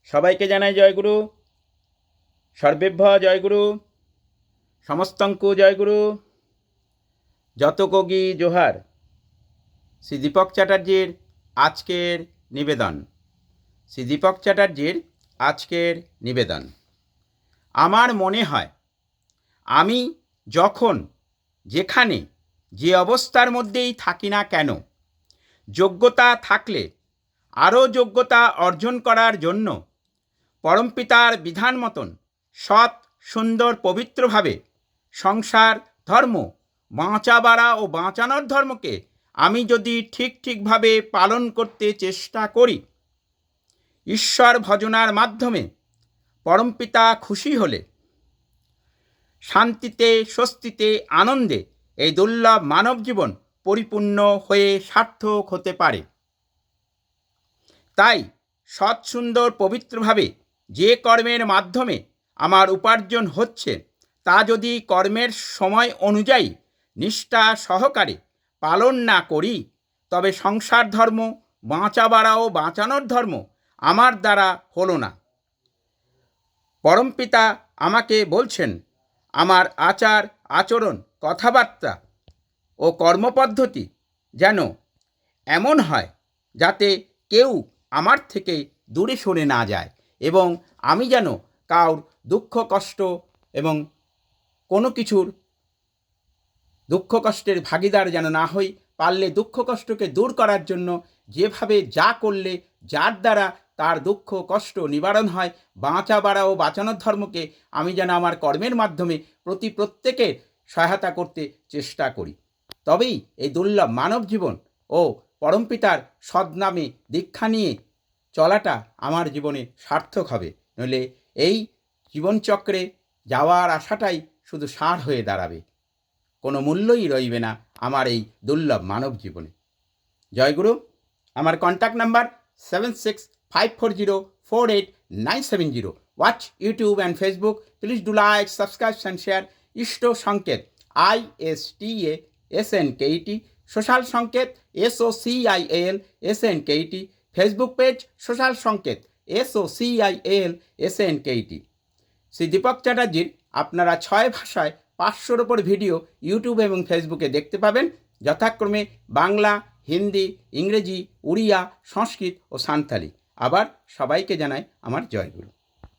সবাইকে জানাই জয়গুরু। সর্বেভ্য জয়গুরু, সমস্তঙ্কু জয়গুরু, যত কোগি জোহার। শ্রী দীপক চ্যাটার্জির আজকের নিবেদন। শ্রী দীপক চ্যাটার্জির আজকের নিবেদন। আমার মনে হয় আমি যখন যেখানে যে অবস্থার মধ্যেই থাকি না কেন, যোগ্যতা থাকলে আরও যোগ্যতা অর্জন করার জন্য পরমপিতার বিধান মতন সৎ, সুন্দর, পবিত্রভাবে সংসার ধর্ম, বাঁচা বাড়া ও বাঁচানোর ধর্মকে আমি যদি ঠিকভাবে পালন করতে চেষ্টা করি, ঈশ্বর ভজনার মাধ্যমে পরমপিতা খুশি হলে শান্তিতে, স্বস্তিতে, আনন্দে এই দুর্লভ মানব জীবন পরিপূর্ণ হয়ে সার্থক হতে পারে। তাই সৎ, সুন্দর, পবিত্রভাবে যে কর্মের মাধ্যমে আমার উপার্জন হচ্ছে তা যদি কর্মের সময় অনুযায়ী নিষ্ঠা সহকারে পালন না করি, তবে সংসার ধর্ম, বাঁচা বাড়া ও বাঁচানোর ধর্ম আমার দ্বারা হলো না। পরমপিতা আমাকে বলছেন আমার আচার আচরণ, কথাবার্তা ও কর্মপদ্ধতি যেন এমন হয় যাতে কেউ আমার থেকে দূরে সরে না যায়, এবং আমি যেন কাউর দুঃখ কষ্ট এবং কোনো কিছুর দুঃখ কষ্টের ভাগিদার যেন না হই। পারলে দুঃখ কষ্টকে দূর করার জন্য যেভাবে যা করলে যার দ্বারা তার দুঃখ কষ্ট নিবারণ হয়, বাঁচা বাড়া ও বাঁচানোর ধর্মকে আমি যেন আমার কর্মের মাধ্যমে প্রত্যেকের সহায়তা করতে চেষ্টা করি। তবেই এই দুর্লভ মানব জীবন ও পরমপিতার সদ্নামে দীক্ষা নিয়ে চলাটা আমার জীবনে সার্থক হবে। নইলে এই জীবনচক্রে যাওয়ার আশাটাই শুধু সার হয়ে দাঁড়াবে, কোনো মূল্যই রইবে না আমার এই দুর্লভ মানব জীবনে। জয়গুরু। আমার contact number 7654048970। Watch YouTube and Facebook. Please do like, subscribe and share. ইষ্ট সংকেত ISTASNKET, সোশ্যাল সংকেত SOCIAL SNKET, Facebook page social সংকেত SOCIAL SNKET। শ্রী দীপক চ্যাটার্জির আপনারা 6 ভাষায় 500-র ওপর ভিডিও ইউটিউব এবং ফেসবুকে দেখতে পাবেন, যথাক্রমে বাংলা, হিন্দি, ইংরেজি, উড়িয়া, সংস্কৃত ও সাঁওতালি। আবার সবাইকে জানাই আমার জয়গুরু।